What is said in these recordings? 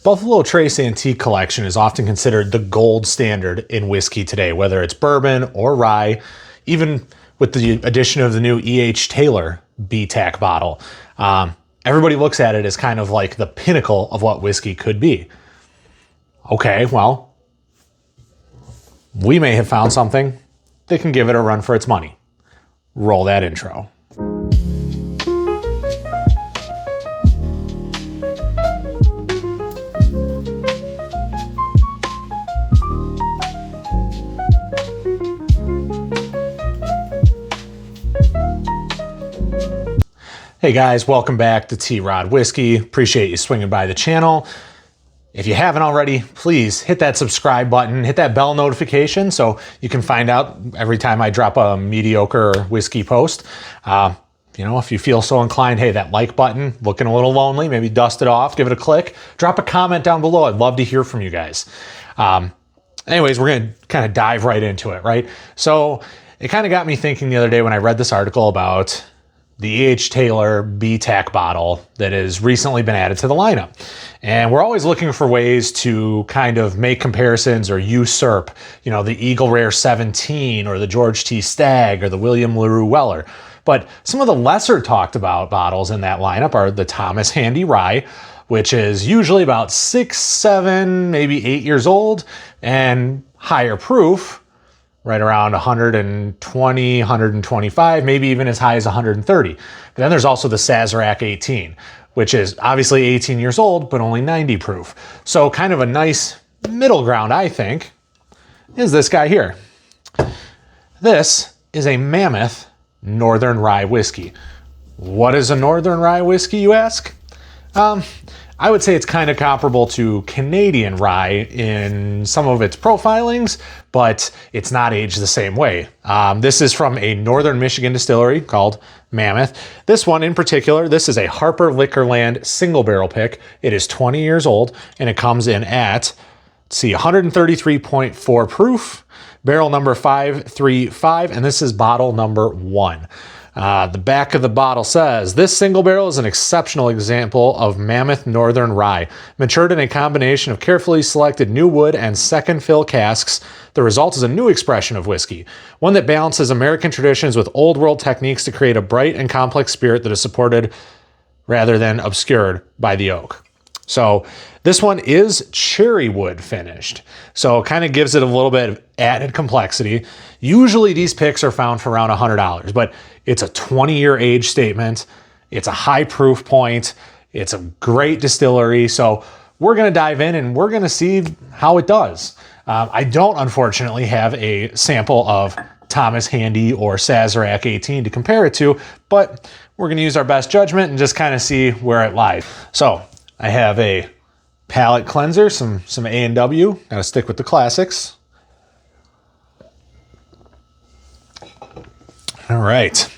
Buffalo Trace Antique Collection is often considered the gold standard in whiskey today, whether it's bourbon or rye, even with the addition of the new E.H. Taylor BTAC bottle. Everybody looks at it as kind of like the pinnacle of what whiskey could be. Okay, well, we may have found something that can give it a run for its money. Roll that intro. Hey guys, welcome back to Rye Whiskey. Appreciate you swinging by the channel. If you haven't already, please hit that subscribe button, hit that bell notification so you can find out every time I drop a mediocre whiskey post. If you feel so inclined, hey, that like button, looking a little lonely, maybe dust it off, give it a click, drop a comment down below. I'd love to hear from you guys. Anyways, we're going to kind of dive right into it, right? So it kind of got me thinking the other day when I read this article about the E.H. Taylor BTAC bottle that has recently been added to the lineup. And we're always looking for ways to kind of make comparisons or usurp, the Eagle Rare 17 or the George T. Stagg or the William LaRue Weller. But some of the lesser talked about bottles in that lineup are the Thomas Handy Rye, which is usually about 6, 7, maybe 8 years old and higher proof, right around 120, 125, maybe even as high as 130. But then there's also the Sazerac 18, which is obviously 18 years old, but only 90 proof. So kind of a nice middle ground, I think, is this guy here. This is a Mammoth Northern Rye Whiskey. What is a Northern Rye Whiskey, you ask? I would say it's kind of comparable to Canadian rye in some of its profilings, but it's not aged the same way. This is from a Northern Michigan distillery called Mammoth. This one in particular, this is a Harper Liquorland single barrel pick. It is 20 years old and it comes in at, 133.4 proof, barrel number 535, and this is bottle number 1. The back of the bottle says, this single barrel is an exceptional example of Mammoth Northern Rye. Matured in a combination of carefully selected new wood and second fill casks, the result is a new expression of whiskey, one that balances American traditions with old world techniques to create a bright and complex spirit that is supported rather than obscured by the oak. So this one is cherry wood finished. So it kind of gives it a little bit of added complexity. Usually these picks are found for around $100, but it's a 20-year age statement. It's a high proof point. It's a great distillery. So we're going to dive in and we're going to see how it does. I don't, unfortunately, have a sample of Thomas Handy or Sazerac 18 to compare it to, but we're going to use our best judgment and just kind of see where it lies. So I have a palate cleanser, some A&W. Gotta stick with the classics. All right.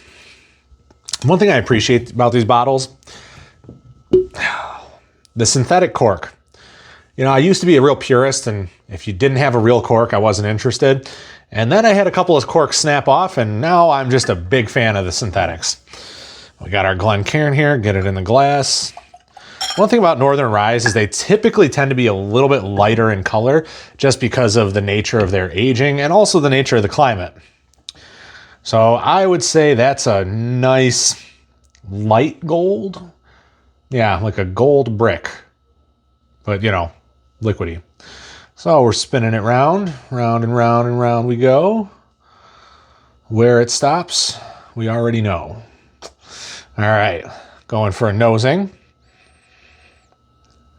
One thing I appreciate about these bottles, the synthetic cork. I used to be a real purist, and if you didn't have a real cork, I wasn't interested. And then I had a couple of corks snap off, and now I'm just a big fan of the synthetics. We got our Glencairn here, get it in the glass. One thing about Northern Ryes is they typically tend to be a little bit lighter in color just because of the nature of their aging and also the nature of the climate. So I would say that's a nice light gold. Yeah, like a gold brick, but liquidy. So we're spinning it round and round and round we go. Where it stops, we already know. All right, going for a nosing.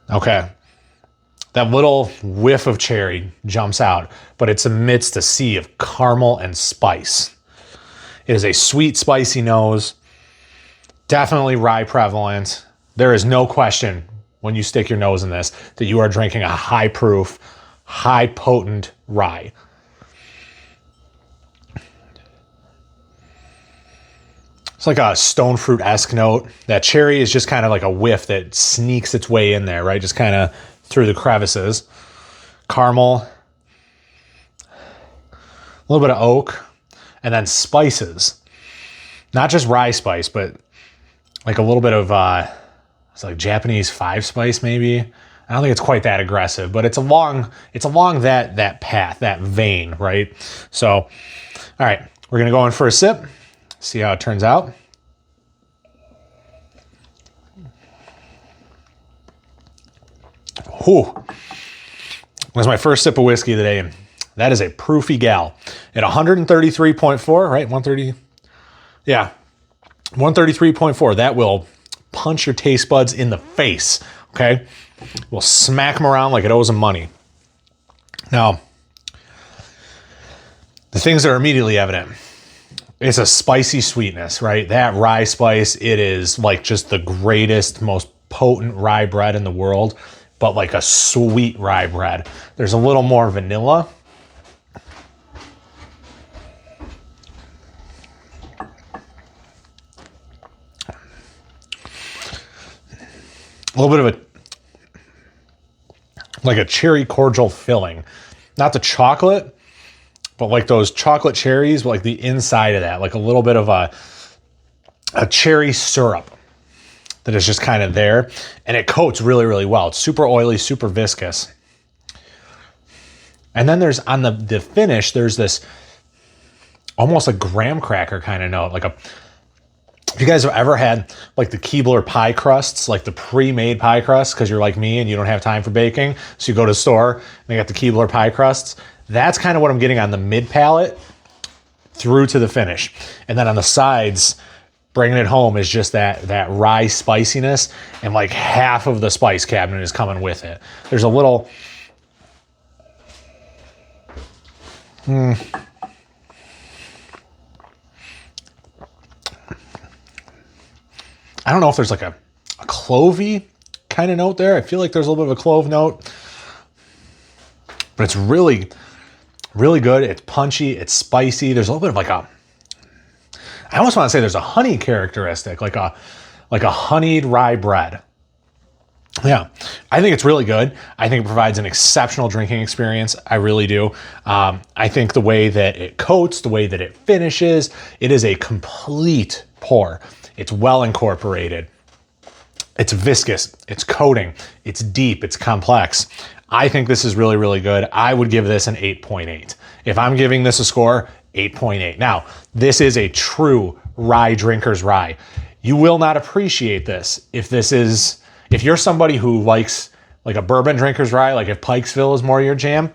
Okay, that little whiff of cherry jumps out, but it's amidst a sea of caramel and spice. It is a sweet, spicy nose, definitely rye prevalent. There is no question when you stick your nose in this that you are drinking a high proof, high potent rye. It's like a stone fruit-esque note. That cherry is just kind of like a whiff that sneaks its way in there, right? Just kind of through the crevices. Caramel. A little bit of oak. And then spices. Not just rye spice, but like a little bit of, it's like Japanese 5 spice maybe. I don't think it's quite that aggressive, but it's along that path, that vein, right? So, all right, we're gonna go in for a sip, see how it turns out. Whew. That's my first sip of whiskey of the day, and that is a proofy gal. At 133.4, right? 130. Yeah, 133.4. That will punch your taste buds in the face, okay? We'll smack them around like it owes them money. Now, the things that are immediately evident, it's a spicy sweetness, right? That rye spice, it is like just the greatest, most potent rye bread in the world, but like a sweet rye bread. There's a little more vanilla. A little bit of like a cherry cordial filling. Not the chocolate, but like those chocolate cherries, but like the inside of that, like a little bit of a cherry syrup that is just kind of there. And it coats really, really well. It's super oily, super viscous. And then there's on the finish, there's this almost a graham cracker kind of note. Like if you guys have ever had like the Keebler pie crusts, like the pre-made pie crusts, because you're like me and you don't have time for baking, so you go to the store and they got the Keebler pie crusts. That's kind of what I'm getting on the mid palate through to the finish. And then on the sides, bringing it home is just that rye spiciness, and like half of the spice cabinet is coming with it. There's a little... I don't know if there's like a clovey kind of note there. I feel like there's a little bit of a clove note, but it's really, really good. It's punchy. It's spicy. There's a little bit of like I almost want to say there's a honey characteristic, like a honeyed rye bread. Yeah, I think it's really good. I think it provides an exceptional drinking experience. I really do. I think the way that it coats, the way that it finishes, it is a complete pour. It's well incorporated. It's viscous. It's coating. It's deep. It's complex. I think this is really, really good. I would give this an 8.8. If I'm giving this a score, 8.8. Now, this is a true rye drinker's rye. You will not appreciate this if you're somebody who likes like a bourbon drinker's rye, like if Pikesville is more your jam,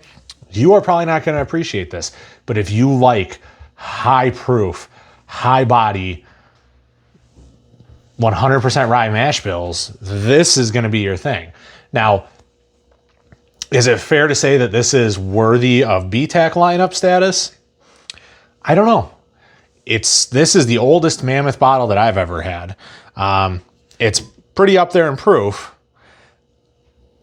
you are probably not going to appreciate this. But if you like high proof, high body, 100% rye mash bills, this is going to be your thing. Now, is it fair to say that this is worthy of BTAC lineup status? I don't know. This is the oldest Mammoth bottle that I've ever had. It's pretty up there in proof.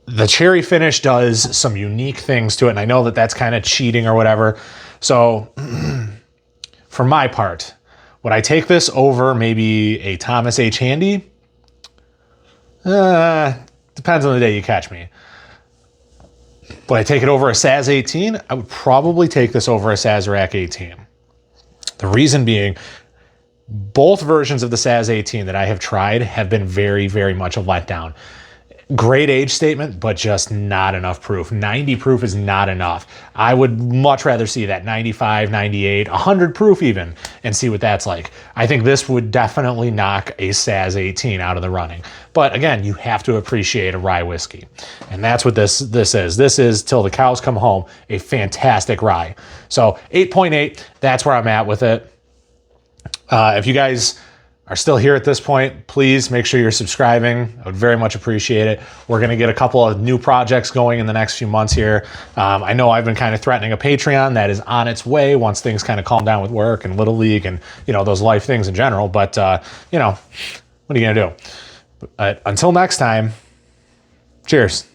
The cherry finish does some unique things to it, and I know that that's kind of cheating or whatever. So, for my part, would I take this over maybe a Thomas H. Handy? Depends on the day you catch me. Would I take it over a Saz 18? I would probably take this over a Sazerac 18. The reason being, both versions of the Saz 18 that I have tried have been very, very much a letdown. Great age statement, but just not enough proof. 90 proof is not enough. I would much rather see that 95, 98, 100 proof even, and see what that's like. I think this would definitely knock a Saz 18 out of the running. But again, you have to appreciate a rye whiskey. And that's what this is. This is, till the cows come home, a fantastic rye. So 8.8, that's where I'm at with it. If you guys are still here at this point, please make sure you're subscribing. I would very much appreciate it. We're going to get a couple of new projects going in the next few months here. I know I've been kind of threatening a Patreon that is on its way once things kind of calm down with work and Little League and, those life things in general. But, what are you going to do? Until next time, cheers.